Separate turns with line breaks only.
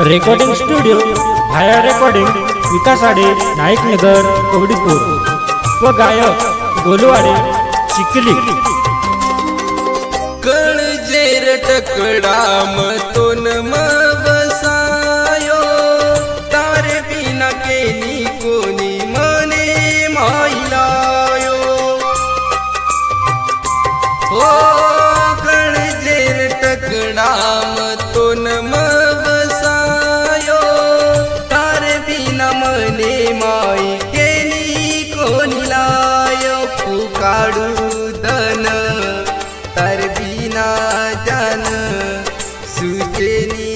Recording studio भाया recording विकासाडे नाईकनगर कवडीपूर व गायक गोलवाडे चिखली।
कळजेर टकडा मतोन मवसायो तारे बिना केली कोणी मने माईलायो हो कळजेर टकडा मतोन मवसायो तारे बिना मने माई केली कोणी लायो पुकाडू धन तर बिना जन सुचेनी